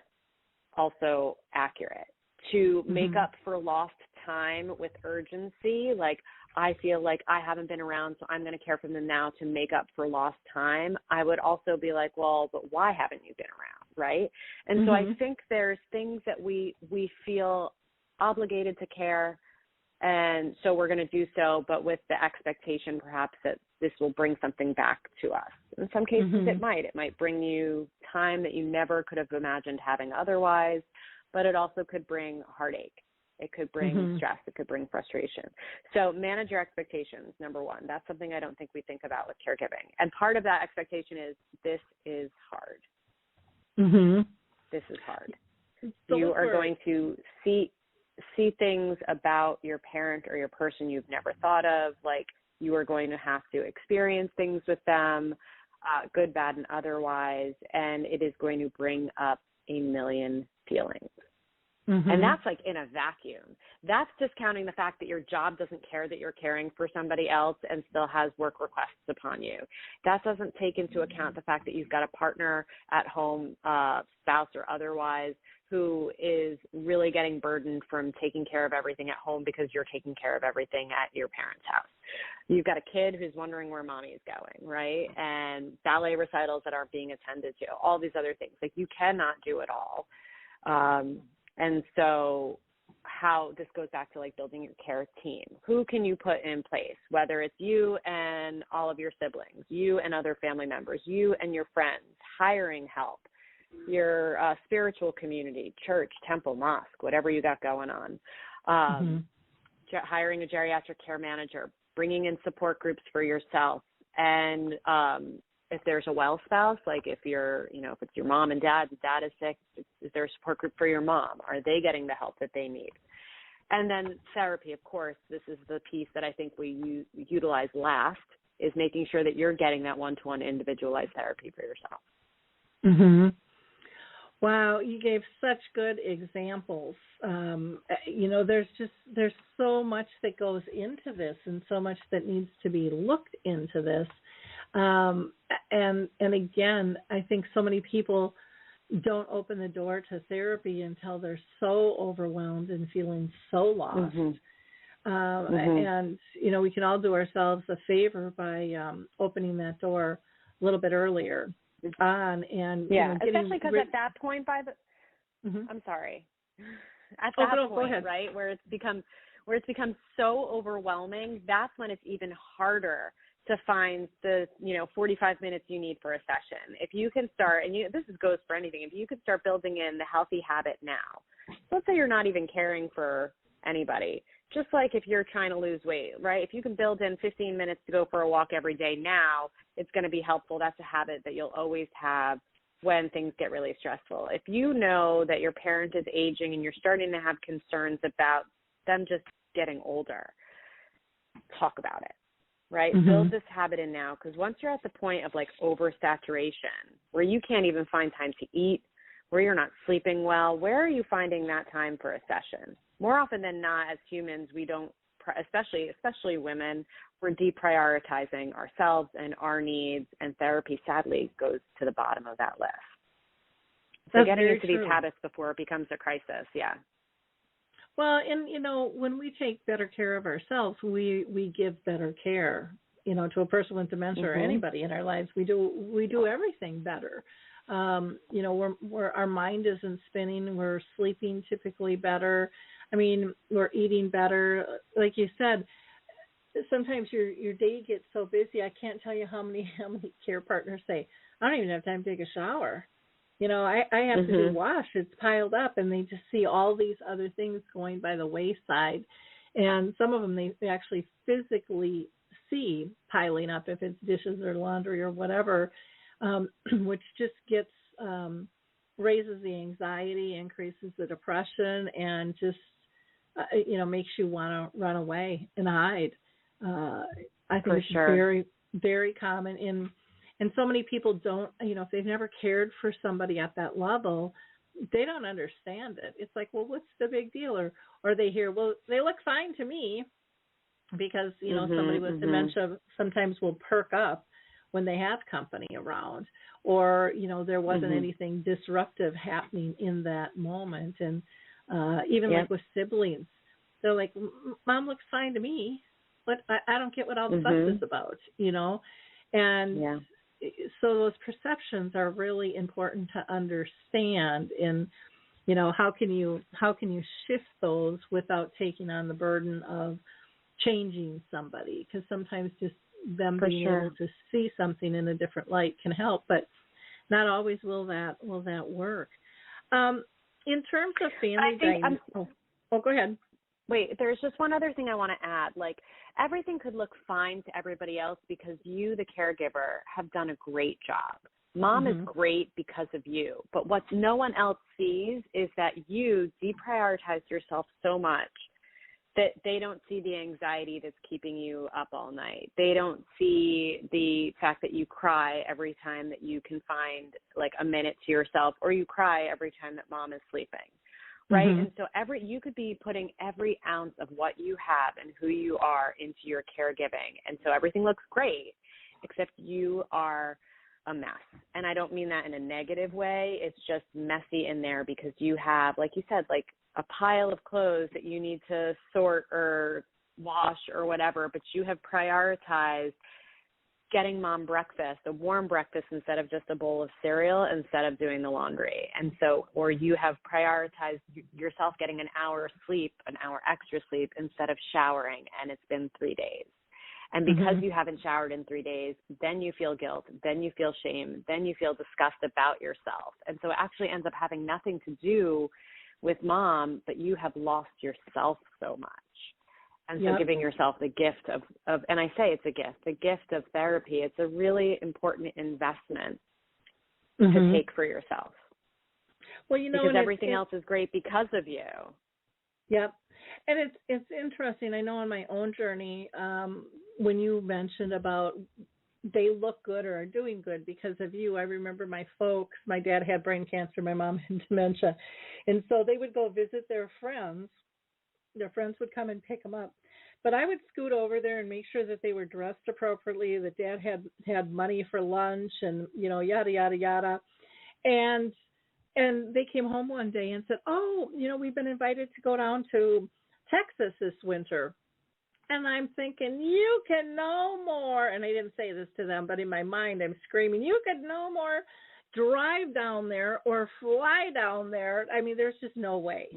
also accurate. To make up for lost time with urgency, like, I feel like I haven't been around, so I'm going to care for them now to make up for lost time. I would also be like, well, but why haven't you been around, right? And so I think there's things that we feel obligated to care, and so we're going to do so, but with the expectation perhaps that this will bring something back to us. In some cases it might bring you time that you never could have imagined having otherwise, but it also could bring heartache. It could bring stress. It could bring frustration. So manage your expectations, number one. That's something I don't think we think about with caregiving. And part of that expectation is this is hard. This is hard. So you are going to see things about your parent or your person you've never thought of, like you are going to have to experience things with them, good, bad, and otherwise, and it is going to bring up a million feelings. And that's like in a vacuum. That's discounting the fact that your job doesn't care that you're caring for somebody else and still has work requests upon you. That doesn't take into account the fact that you've got a partner at home, spouse or otherwise, who is really getting burdened from taking care of everything at home because you're taking care of everything at your parents' house. You've got a kid who's wondering where mommy is going, right? And ballet recitals that aren't being attended to, all these other things. Like, you cannot do it all. And so how this goes back to like building your care team. Who can you put in place, whether it's you and all of your siblings, you and other family members, you and your friends, hiring help, your spiritual community, church, temple, mosque, whatever you got going on, hiring a geriatric care manager, bringing in support groups for yourself, and if there's a well spouse, like if it's your mom and dad is sick, is there a support group for your mom? Are they getting the help that they need? And then therapy, of course, this is the piece that I think we utilize last, is making sure that you're getting that one-to-one individualized therapy for yourself. Wow, you gave such good examples. There's so much that goes into this and so much that needs to be looked into this. And again, I think so many people don't open the door to therapy until they're so overwhelmed and feeling so lost. And, we can all do ourselves a favor by opening that door a little bit earlier on. And especially because at that point, I'm sorry. At that point, right, where it's become so overwhelming, that's when it's even harder to find the 45 minutes you need for a session. If you can start, and this goes for anything, if you could start building in the healthy habit now. Let's say you're not even caring for anybody. Just like if you're trying to lose weight, right? If you can build in 15 minutes to go for a walk every day now, it's going to be helpful. That's a habit that you'll always have when things get really stressful. If you know that your parent is aging and you're starting to have concerns about them just getting older, talk about it. Right? Build this habit in now, because once you're at the point of like oversaturation where you can't even find time to eat, where you're not sleeping well, where are you finding that time for a session? More often than not, as humans, we don't, especially women, we're deprioritizing ourselves and our needs, and therapy, sadly, goes to the bottom of that list. So getting into these habits before it becomes a crisis, yeah. Well, and, you know, when we take better care of ourselves, we give better care, you know, to a person with dementia or anybody in our lives. We do everything better. You know, our mind isn't spinning. We're sleeping typically better. I mean, we're eating better. Like you said, sometimes your day gets so busy. I can't tell you how many care partners say, I don't even have time to take a shower. You know, I have to do wash. It's piled up, and they just see all these other things going by the wayside. And some of them they actually physically see piling up, if it's dishes or laundry or whatever, which just gets raises the anxiety, increases the depression, and just you know, makes you want to run away and hide. I think it's very, very common and so many people don't, you know, if they've never cared for somebody at that level, they don't understand it. It's like, well, what's the big deal? Or they hear, well, they look fine to me, because, you know, somebody with dementia sometimes will perk up when they have company around, or, you know, there wasn't anything disruptive happening in that moment. And even like with siblings, they're like, Mom looks fine to me, but I don't get what all the fuss is about, you know? And so those perceptions are really important to understand. And, you know, how can you shift those without taking on the burden of changing somebody? Because sometimes just them being able to see something in a different light can help, but not always will that work. In terms of family dynamics, go ahead. Wait, there's just one other thing I want to add. Like, everything could look fine to everybody else because you, the caregiver, have done a great job. Mom is great because of you. But what no one else sees is that you deprioritize yourself so much that they don't see the anxiety that's keeping you up all night. They don't see the fact that you cry every time that you can find like a minute to yourself, or you cry every time that Mom is sleeping. Right. And so you could be putting every ounce of what you have and who you are into your caregiving. And so everything looks great, except you are a mess. And I don't mean that in a negative way. It's just messy in there because you have, like you said, like a pile of clothes that you need to sort or wash or whatever, but you have prioritized getting Mom breakfast, a warm breakfast, instead of just a bowl of cereal, instead of doing the laundry. And so, or you have prioritized yourself getting an hour sleep, an hour extra sleep, instead of showering, and it's been 3 days. And because you haven't showered in 3 days, then you feel guilt, then you feel shame, then you feel disgust about yourself. And so it actually ends up having nothing to do with Mom, but you have lost yourself so much. And so giving yourself the gift of, and I say it's a gift, the gift of therapy, it's a really important investment to take for yourself. Well, you know, because everything else is great because of you. Yep. And it's interesting. I know on my own journey, when you mentioned about they look good or are doing good because of you, I remember my folks, my dad had brain cancer, my mom had dementia. And so they would go visit their friends. Their friends would come and pick them up. But I would scoot over there and make sure that they were dressed appropriately, that Dad had money for lunch and, you know, yada, yada, yada. And they came home one day and said, oh, you know, we've been invited to go down to Texas this winter. And I'm thinking, you can no more. And I didn't say this to them, but in my mind I'm screaming, you could no more drive down there or fly down there. I mean, there's just no way.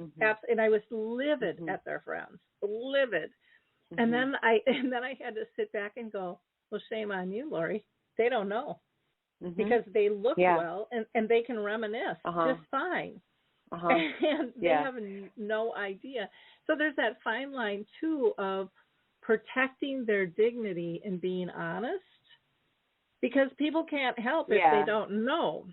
And I was livid at their friends, livid. And then I had to sit back and go, well, shame on you, Lori. They don't know because they look well and they can reminisce just fine. And they have no idea. So there's that fine line too of protecting their dignity and being honest. Because people can't help if they don't know.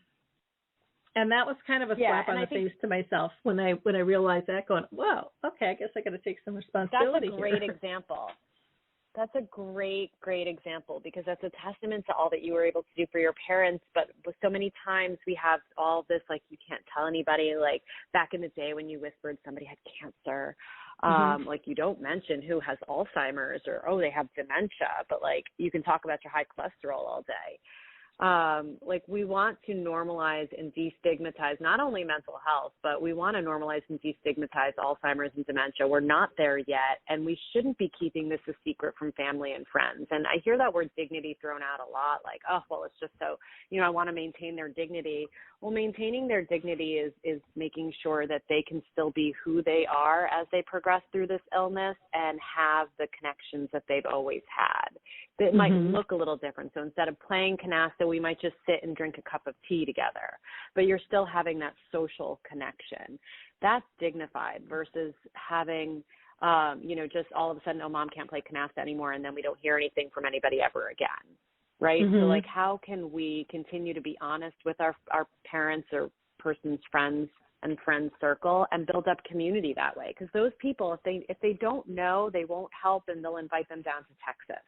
And that was kind of a slap on the face to myself when I realized that, going, well, okay, I guess I got to take some responsibility. That's a great example. That's a great, great example, because that's a testament to all that you were able to do for your parents. But with so many times we have all this, like, you can't tell anybody, like back in the day when you whispered somebody had cancer, like you don't mention who has Alzheimer's or, oh, they have dementia, but like you can talk about your high cholesterol all day. Like we want to normalize and destigmatize not only mental health, but we want to normalize and destigmatize Alzheimer's and dementia. We're not there yet, and we shouldn't be keeping this a secret from family and friends. And I hear that word dignity thrown out a lot, like, oh, well, it's just so, I want to maintain their dignity. Well, maintaining their dignity is making sure that they can still be who they are as they progress through this illness and have the connections that they've always had. It might look a little different. So instead of playing canasta, we might just sit and drink a cup of tea together, but you're still having that social connection. That's dignified versus having, just all of a sudden, oh, mom can't play canasta anymore, and then we don't hear anything from anybody ever again. Right? So like, how can we continue to be honest with our parents or person's friends and friend circle and build up community that way? Because those people, if they don't know, they won't help, and they'll invite them down to Texas.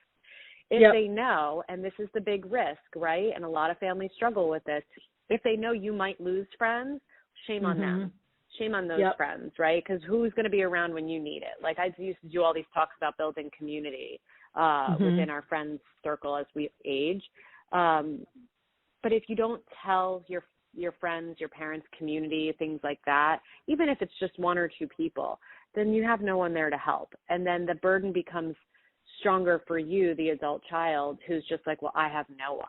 If they know, and this is the big risk, right? And a lot of families struggle with this. If they know you might lose friends, shame on them. Shame on those friends, right? Because who's going to be around when you need it? Like, I used to do all these talks about building community within our friends circle as we age. But if you don't tell your friends, your parents, community, things like that, even if it's just one or two people, then you have no one there to help. And then the burden becomes stronger for you, the adult child, who's just like, well, I have no one.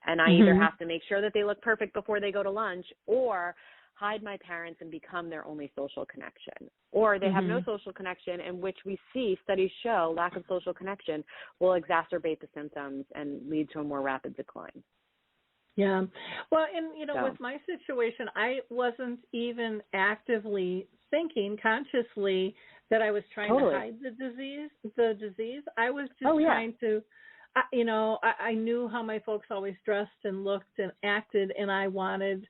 And I either have to make sure that they look perfect before they go to lunch, or hide my parents and become their only social connection. Or they have no social connection, in which we see studies show lack of social connection will exacerbate the symptoms and lead to a more rapid decline. Yeah. Well, and, with my situation, I wasn't even actively thinking consciously that I was trying to hide the disease. I was just trying to, I knew how my folks always dressed and looked and acted, and I wanted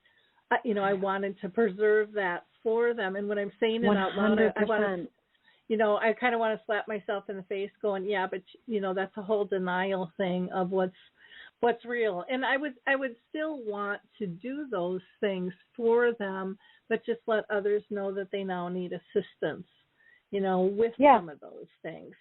to preserve that for them. And when I'm saying it out loud, I want to, I kind of want to slap myself in the face going, yeah, but, that's a whole denial thing of what's real. And I would still want to do those things for them, but just let others know that they now need assistance, with some of those things.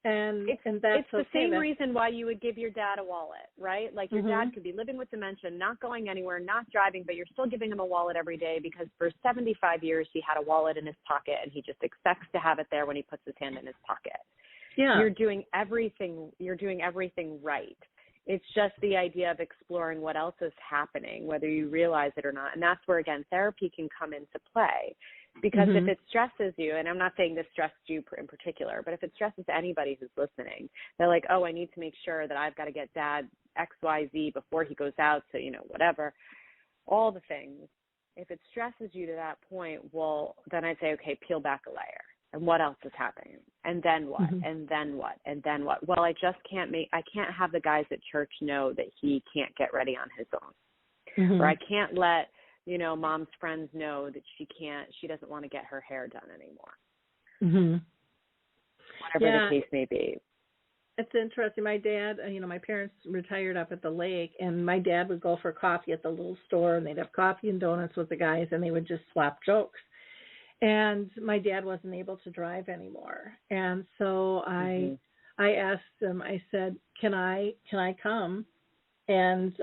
And that's the same reason why you would give your dad a wallet, right? Like your dad could be living with dementia, not going anywhere, not driving, but you're still giving him a wallet every day because for 75 years he had a wallet in his pocket, and he just expects to have it there when he puts his hand in his pocket. Yeah. You're doing everything right. It's just the idea of exploring what else is happening, whether you realize it or not. And that's where, again, therapy can come into play. Because if it stresses you, and I'm not saying this stressed you in particular, but if it stresses anybody who's listening, they're like, oh, I need to make sure that I've got to get dad XYZ before he goes out to, whatever, all the things. If it stresses you to that point, well, then I'd say, okay, peel back a layer. And what else is happening? And then what? And then what? And then what? Well, I can't have the guys at church know that he can't get ready on his own. Or I can't let, mom's friends know that she doesn't want to get her hair done anymore. Whatever the case may be. It's interesting. My dad, my parents retired up at the lake, and my dad would go for coffee at the little store, and they'd have coffee and donuts with the guys, and they would just swap jokes. And my dad wasn't able to drive anymore. And so I asked him, I said, can I come and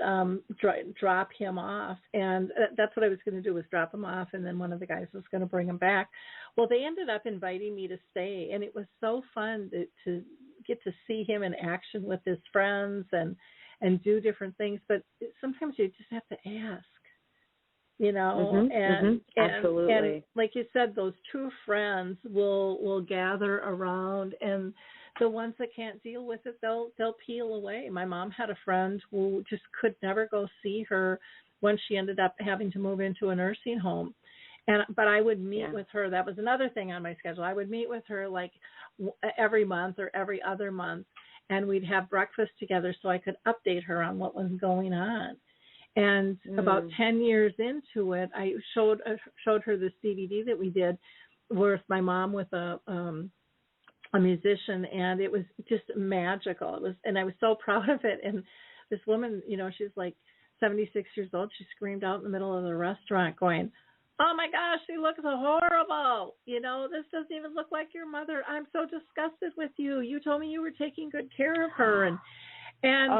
drop him off? And that's what I was going to do, was drop him off, and then one of the guys was going to bring him back. Well, they ended up inviting me to stay, and it was so fun to get to see him in action with his friends and do different things. But sometimes you just have to ask. And absolutely. And like you said, those true friends will gather around, and the ones that can't deal with it, they'll peel away. My mom had a friend who just could never go see her when she ended up having to move into a nursing home. But I would meet with her. That was another thing on my schedule. I would meet with her like every month or every other month, and we'd have breakfast together so I could update her on what was going on. And about 10 years into it, I showed her this DVD that we did with my mom with a a musician, and it was just magical. It was, and I was so proud of it. And this woman, she's like 76 years old. She screamed out in the middle of the restaurant going, "Oh my gosh, she looks horrible. This doesn't even look like your mother. I'm so disgusted with you. You told me you were taking good care of her." And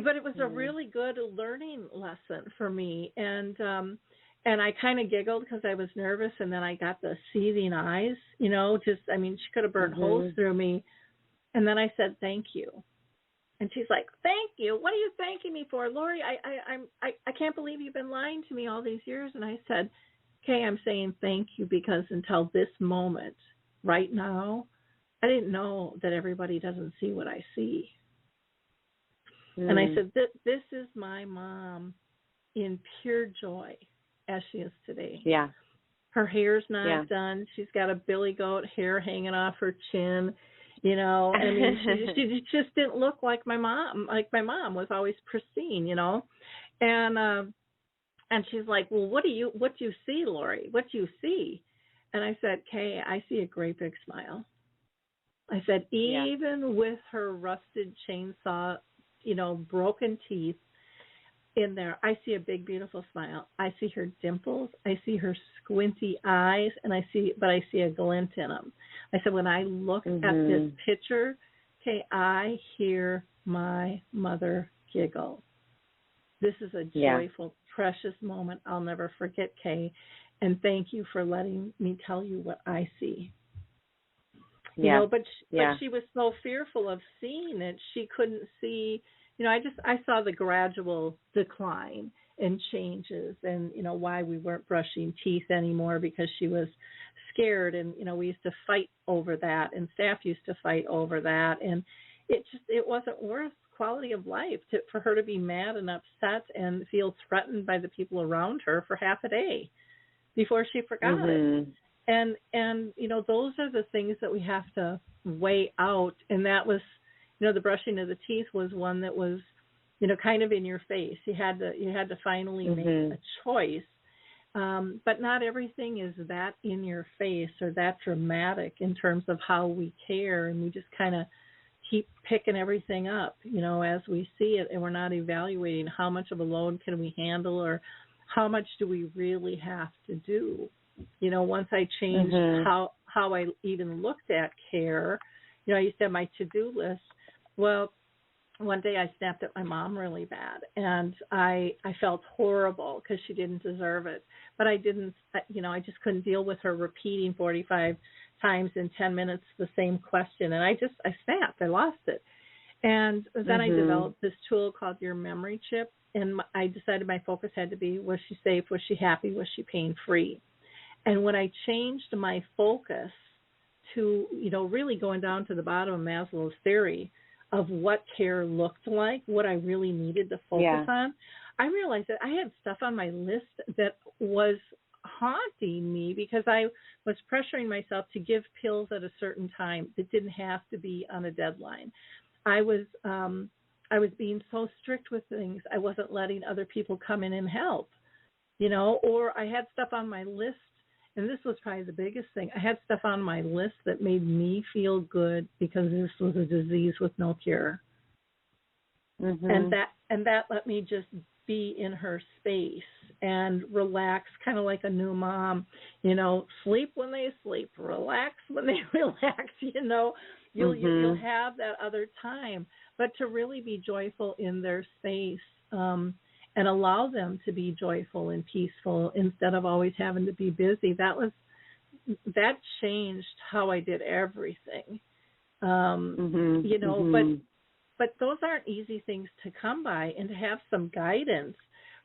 but it was a really good learning lesson for me. And I kind of giggled because I was nervous, and then I got the seething eyes, she could have burned holes through me. And then I said, "Thank you." And she's like, "Thank you? What are you thanking me for, Lori? I can't believe you've been lying to me all these years." And I said, "Okay, I'm saying thank you because until this moment, right now, I didn't know that everybody doesn't see what I see." And I said, this is my mom in pure joy as she is today. Yeah. Her hair's not done. She's got a billy goat hair hanging off her chin. She just didn't look like my mom. Like my mom was always pristine, And she's like, "Well, what do you see, Lori? What do you see?" And I said, "Kay, I see a great big smile." I said, even with her rusted chainsaw, broken teeth in there, I see a big, beautiful smile. I see her dimples. I see her squinty eyes, and I see a glint in them. I said, when I look at this picture, okay, I hear my mother giggle. This is a joyful, precious moment I'll never forget, Kay, and thank you for letting me tell you what I see. But she was so fearful of seeing it, she couldn't see. I saw the gradual decline and changes, and why we weren't brushing teeth anymore because she was scared, and we used to fight over that, and staff used to fight over that, and it wasn't worth quality of life for her to be mad and upset and feel threatened by the people around her for half a day before she forgot it. And those are the things that we have to weigh out. And that was, the brushing of the teeth was one that was, kind of in your face. You had to finally make a choice. But not everything is that in your face or that dramatic in terms of how we care. And we just kind of keep picking everything up, as we see it. And we're not evaluating how much of a load can we handle or how much do we really have to do. Once I changed how I even looked at care, I used to have my to-do list. Well, one day I snapped at my mom really bad, and I felt horrible because she didn't deserve it. But I didn't, I just couldn't deal with her repeating 45 times in 10 minutes the same question. And I snapped. I lost it. And then I developed this tool called your memory chip, and I decided my focus had to be, was she safe? Was she happy? Was she pain-free? And when I changed my focus to, really going down to the bottom of Maslow's theory of what care looked like, what I really needed to focus on, I realized that I had stuff on my list that was haunting me because I was pressuring myself to give pills at a certain time that didn't have to be on a deadline. I was being so strict with things. I wasn't letting other people come in and help, or I had stuff on my list. And this was probably the biggest thing. I had stuff on my list that made me feel good because this was a disease with no cure. And that let me just be in her space and relax, kind of like a new mom, sleep when they sleep, relax when they relax, you'll have that other time. But to really be joyful in their space, and allow them to be joyful and peaceful instead of always having to be busy. That changed how I did everything. But those aren't easy things to come by, and to have some guidance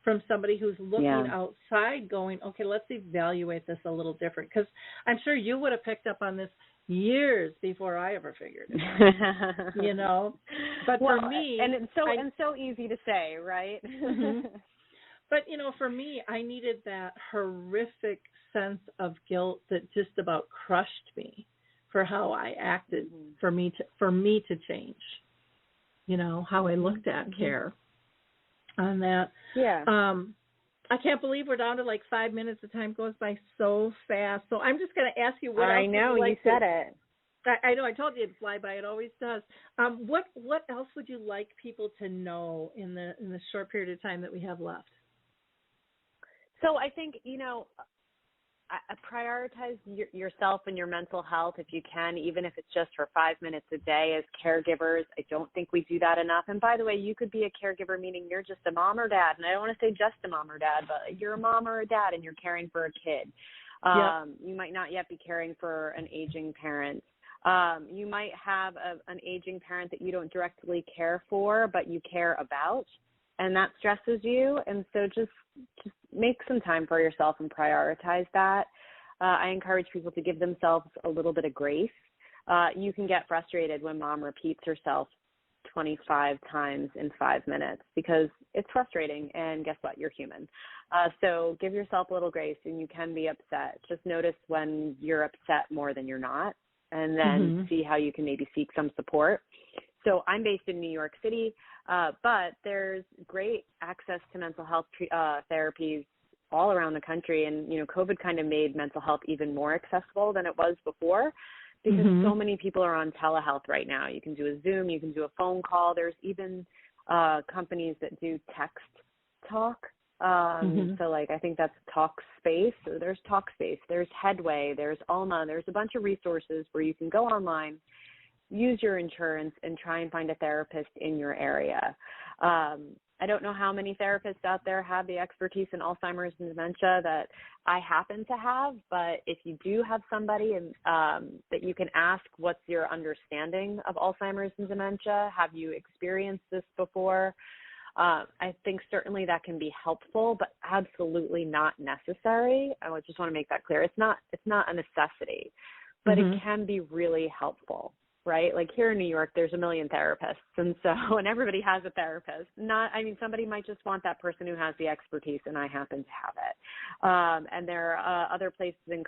from somebody who's looking outside going, okay, let's evaluate this a little different. Because I'm sure you would have picked up on this years before I ever figured it out, But for me, and it's so easy to say, right? But for me, I needed that horrific sense of guilt that just about crushed me for how I acted, for me to change, how I looked at care on that. I can't believe we're down to like 5 minutes. The time goes by so fast. So I'm just going to ask you what else. I know, you said it. I know. I told you it'd fly by. It always does. What else would you like people to know in the short period of time that we have left? So I think, prioritize yourself and your mental health if you can, even if it's just for 5 minutes a day as caregivers. I don't think we do that enough. And by the way, you could be a caregiver, meaning you're just a mom or dad. And I don't want to say just a mom or dad, but you're a mom or a dad and you're caring for a kid. You might not yet be caring for an aging parent. You might have an aging parent that you don't directly care for, but you care about, and that stresses you. And so just make some time for yourself and prioritize that. I encourage people to give themselves a little bit of grace. You can get frustrated when mom repeats herself 25 times in 5 minutes because it's frustrating, and guess what? You're human. So give yourself a little grace, and you can be upset. Just notice when you're upset more than you're not, and then see how you can maybe seek some support. So I'm based in New York City, but there's great access to mental health therapies all around the country. And, COVID kind of made mental health even more accessible than it was before because so many people are on telehealth right now. You can do a Zoom, you can do a phone call. There's even companies that do text talk. So like, I think that's Talkspace. So there's Talkspace, there's Headway, there's Alma, there's a bunch of resources where you can go online, use your insurance, and try and find a therapist in your area. I don't know how many therapists out there have the expertise in Alzheimer's and dementia that I happen to have, but if you do have somebody that you can ask, what's your understanding of Alzheimer's and dementia? Have you experienced this before? I think certainly that can be helpful, but absolutely not necessary. I just want to make that clear. It's not a necessity, but it can be really helpful, right? Like here in New York, there's 1 million therapists, and everybody has a therapist. Somebody might just want that person who has the expertise, and I happen to have it. And there are other places in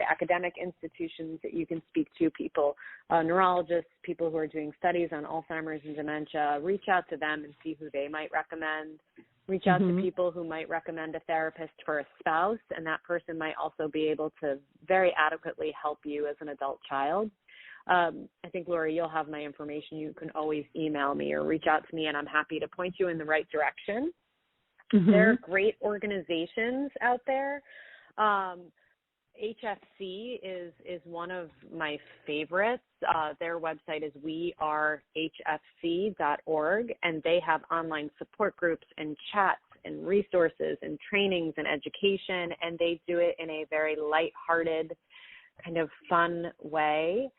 academic institutions that you can speak to, people, neurologists, people who are doing studies on Alzheimer's and dementia. Reach out to them and see who they might recommend. Reach out to people who might recommend a therapist for a spouse, and that person might also be able to very adequately help you as an adult child. I think, Lori, you'll have my information. You can always email me or reach out to me, and I'm happy to point you in the right direction. There are great organizations out there. HFC is one of my favorites. Their website is wearehfc.org, and they have online support groups and chats and resources and trainings and education, and they do it in a very lighthearted, kind of fun way.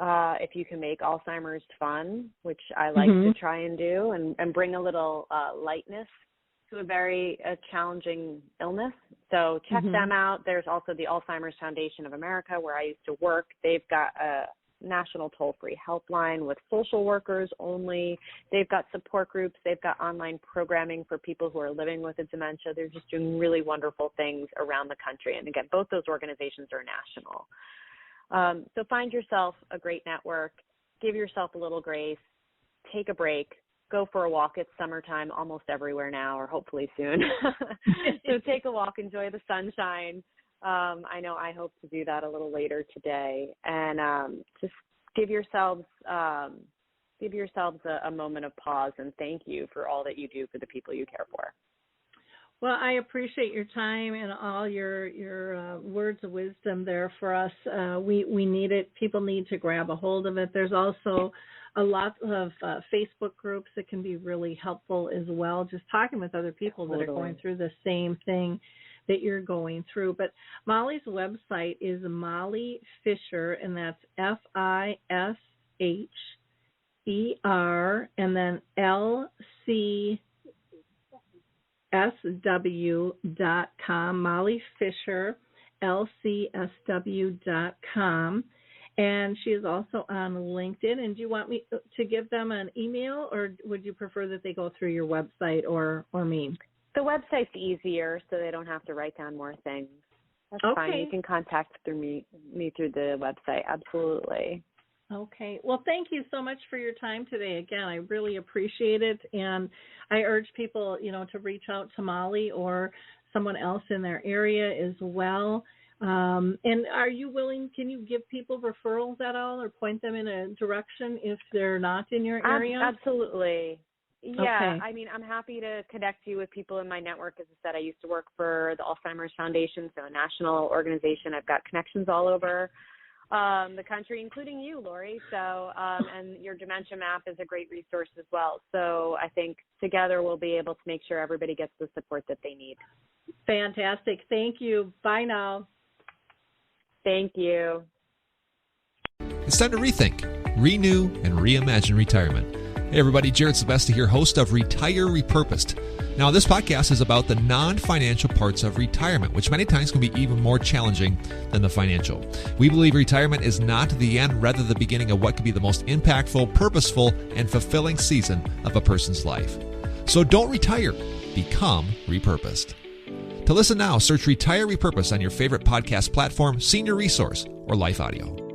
If you can make Alzheimer's fun, which I like to try and do, and bring a little lightness to a very challenging illness. So check them out. There's also the Alzheimer's Foundation of America, where I used to work. They've got a national toll-free helpline with social workers only. They've got support groups. They've got online programming for people who are living with a dementia. They're just doing really wonderful things around the country. And again, both those organizations are national. So find yourself a great network. Give yourself a little grace. Take a break. Go for a walk. It's summertime almost everywhere now, or hopefully soon. So take a walk, enjoy the sunshine. I know I hope to do that a little later today. And just give yourselves a moment of pause, and thank you for all that you do for the people you care for. Well, I appreciate your time and all your words of wisdom there for us. We need it. People need to grab a hold of it. There's also a lot of Facebook groups that can be really helpful as well, just talking with other people that are going through the same thing that you're going through. But Molly's website is Molly Fisher, and that's FISHER, and then LCSW.com, Molly Fisher, LCSW.com. And she is also on LinkedIn. And do you want me to give them an email, or would you prefer that they go through your website or me? The website's easier, so they don't have to write down more things. That's fine. You can contact me through the website. Absolutely. Okay. Well, thank you so much for your time today. Again, I really appreciate it. And I urge people, to reach out to Molly or someone else in their area as well. And are you willing, can you give people referrals at all or point them in a direction if they're not in your area? Absolutely. Yeah, Okay. I mean, I'm happy to connect you with people in my network. As I said, I used to work for the Alzheimer's Foundation, so a national organization. I've got connections all over the country, including you, Lori. So, and your Dementia map is a great resource as well. So I think together we'll be able to make sure everybody gets the support that they need. Fantastic. Thank you. Bye now. Thank you. It's time to rethink, renew, and reimagine retirement. Hey everybody, Jared Sebesti here, host of Retire Repurposed. Now, this podcast is about the non-financial parts of retirement, which many times can be even more challenging than the financial. We believe retirement is not the end, rather the beginning of what could be the most impactful, purposeful, and fulfilling season of a person's life. So don't retire, become repurposed. To listen now, search Retire Repurposed on your favorite podcast platform, Senior Resource, or Life Audio.